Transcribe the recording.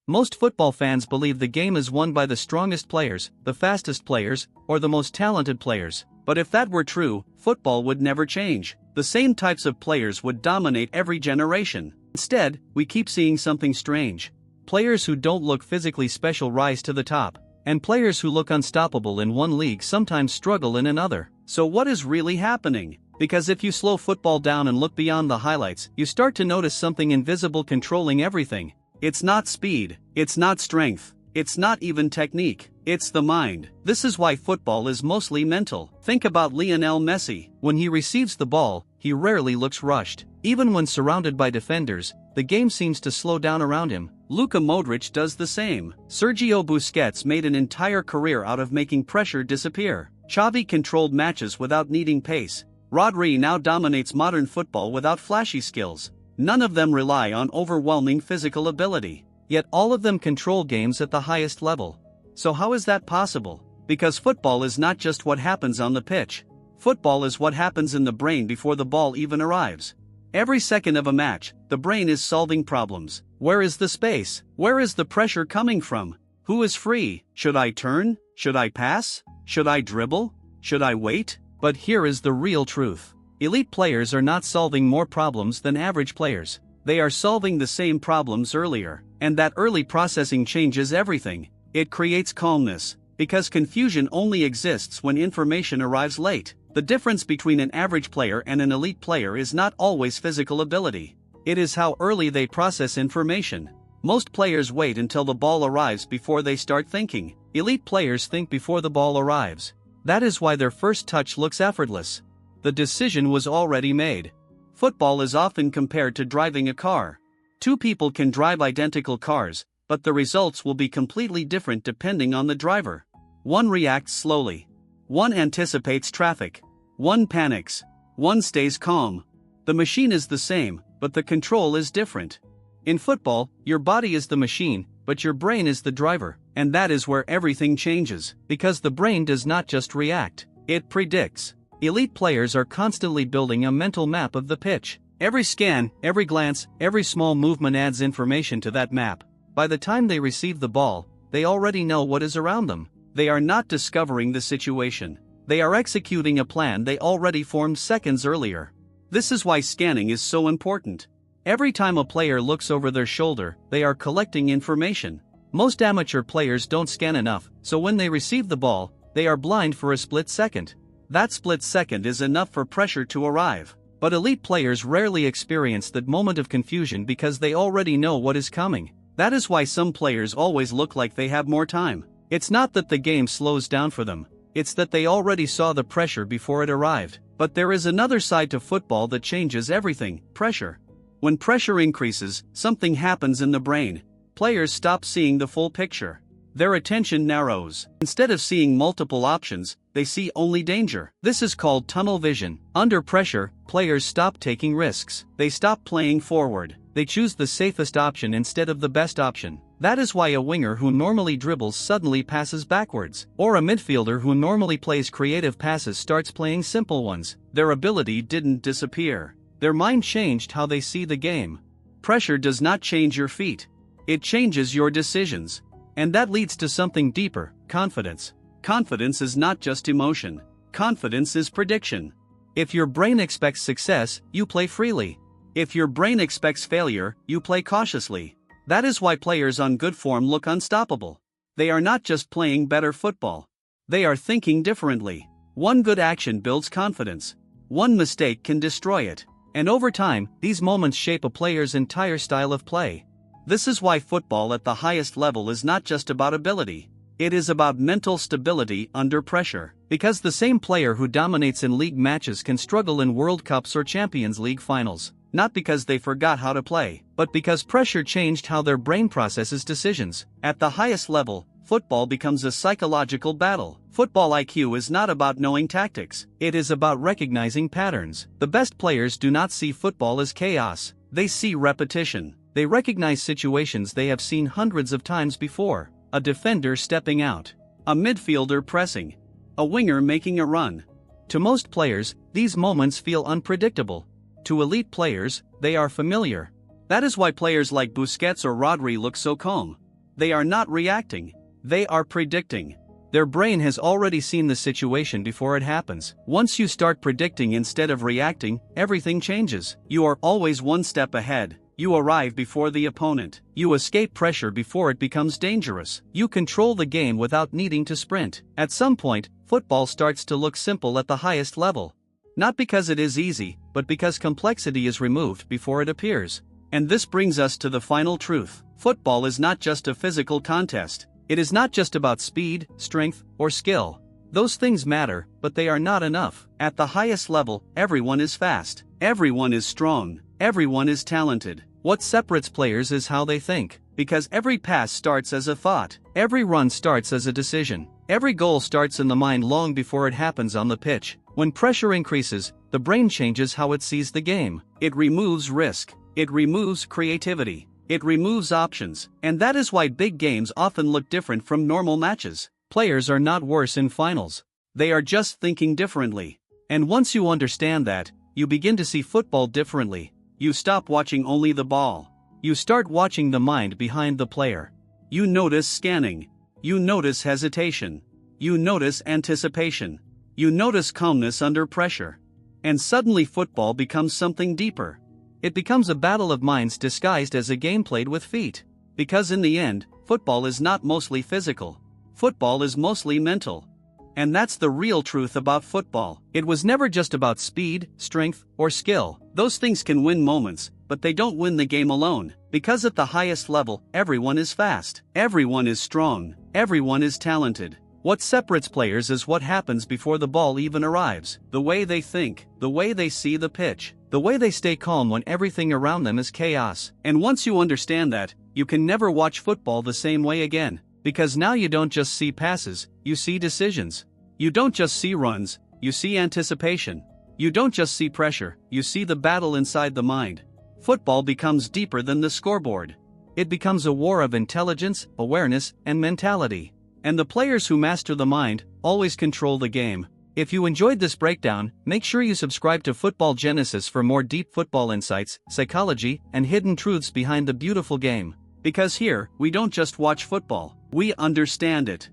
Most football fans believe the game is won by the strongest players, the fastest players, or the most talented players. But if that were true, football would never change. The same types of players would dominate every generation. Instead, we keep seeing something strange. Players who don't look physically special rise to the top, and players who look unstoppable in one league sometimes struggle in another. So what is really happening? Because if you slow football down and look beyond the highlights, you start to notice something invisible controlling everything. It's not speed, it's not strength, it's not even technique, it's the mind. This is why football is mostly mental. Think about Lionel Messi. When he receives the ball, he rarely looks rushed. Even when surrounded by defenders, the game seems to slow down around him. Luka Modrić does the same. Sergio Busquets made an entire career out of making pressure disappear. Xavi controlled matches without needing pace. Rodri now dominates modern football without flashy skills. None of them rely on overwhelming physical ability. Yet all of them control games at the highest level. So how is that possible? Because football is not just what happens on the pitch. Football is what happens in the brain before the ball even arrives. Every second of a match, the brain is solving problems. Where is the space? Where is the pressure coming from? Who is free? Should I turn? Should I pass? Should I dribble? Should I wait? But here is the real truth. Elite players are not solving more problems than average players. They are solving the same problems earlier. And that early processing changes everything. It creates calmness, because confusion only exists when information arrives late. The difference between an average player and an elite player is not always physical ability. It is how early they process information. Most players wait until the ball arrives before they start thinking. Elite players think before the ball arrives. That is why their first touch looks effortless. The decision was already made. Football is often compared to driving a car. Two people can drive identical cars, but the results will be completely different depending on the driver. One reacts slowly. One anticipates traffic. One panics. One stays calm. The machine is the same, but the control is different. In football, your body is the machine, but your brain is the driver, and that is where everything changes, because the brain does not just react, it predicts. Elite players are constantly building a mental map of the pitch. Every scan, every glance, every small movement adds information to that map. By the time they receive the ball, they already know what is around them. They are not discovering the situation. They are executing a plan they already formed seconds earlier. This is why scanning is so important. Every time a player looks over their shoulder, they are collecting information. Most amateur players don't scan enough, so when they receive the ball, they are blind for a split second. That split second is enough for pressure to arrive. But elite players rarely experience that moment of confusion because they already know what is coming. That is why some players always look like they have more time. It's not that the game slows down for them, it's that they already saw the pressure before it arrived. But there is another side to football that changes everything: pressure. When pressure increases, something happens in the brain. Players stop seeing the full picture. Their attention narrows. Instead of seeing multiple options, they see only danger. This is called tunnel vision. Under pressure, players stop taking risks. They stop playing forward. They choose the safest option instead of the best option. That is why a winger who normally dribbles suddenly passes backwards, or a midfielder who normally plays creative passes starts playing simple ones. Their ability didn't disappear. Their mind changed how they see the game. Pressure does not change your feet. It changes your decisions. And that leads to something deeper: confidence. Confidence is not just emotion. Confidence is prediction. If your brain expects success, you play freely. If your brain expects failure, you play cautiously. That is why players on good form look unstoppable. They are not just playing better football. They are thinking differently. One good action builds confidence. One mistake can destroy it. And over time, these moments shape a player's entire style of play. This is why football at the highest level is not just about ability. It is about mental stability under pressure. Because the same player who dominates in league matches can struggle in World Cups or Champions League finals. Not because they forgot how to play, but because pressure changed how their brain processes decisions. At the highest level, football becomes a psychological battle. Football IQ is not about knowing tactics. It is about recognizing patterns. The best players do not see football as chaos. They see repetition. They recognize situations they have seen hundreds of times before. A defender stepping out. A midfielder pressing. A winger making a run. To most players, these moments feel unpredictable. To elite players, they are familiar. That is why players like Busquets or Rodri look so calm. They are not reacting. They are predicting. Their brain has already seen the situation before it happens. Once you start predicting instead of reacting, everything changes. You are always one step ahead. You arrive before the opponent. You escape pressure before it becomes dangerous. You control the game without needing to sprint. At some point, football starts to look simple at the highest level. Not because it is easy, but because complexity is removed before it appears. And this brings us to the final truth. Football is not just a physical contest. It is not just about speed, strength, or skill. Those things matter, but they are not enough. At the highest level, everyone is fast. Everyone is strong. Everyone is talented. What separates players is how they think. Because every pass starts as a thought. Every run starts as a decision. Every goal starts in the mind long before it happens on the pitch. When pressure increases, the brain changes how it sees the game. It removes risk. It removes creativity. It removes options. And that is why big games often look different from normal matches. Players are not worse in finals. They are just thinking differently. And once you understand that, you begin to see football differently. You stop watching only the ball. You start watching the mind behind the player. You notice scanning. You notice hesitation. You notice anticipation. You notice calmness under pressure. And suddenly football becomes something deeper. It becomes a battle of minds disguised as a game played with feet. Because in the end, football is not mostly physical. Football is mostly mental. And that's the real truth about football. It was never just about speed, strength, or skill. Those things can win moments, but they don't win the game alone. Because at the highest level, everyone is fast. Everyone is strong. Everyone is talented. What separates players is what happens before the ball even arrives. The way they think, the way they see the pitch, the way they stay calm when everything around them is chaos. And once you understand that, you can never watch football the same way again. Because now you don't just see passes, you see decisions. You don't just see runs, you see anticipation. You don't just see pressure, you see the battle inside the mind. Football becomes deeper than the scoreboard. It becomes a war of intelligence, awareness, and mentality. And the players who master the mind always control the game. If you enjoyed this breakdown, make sure you subscribe to Football Genesis for more deep football insights, psychology, and hidden truths behind the beautiful game. Because here, we don't just watch football, we understand it.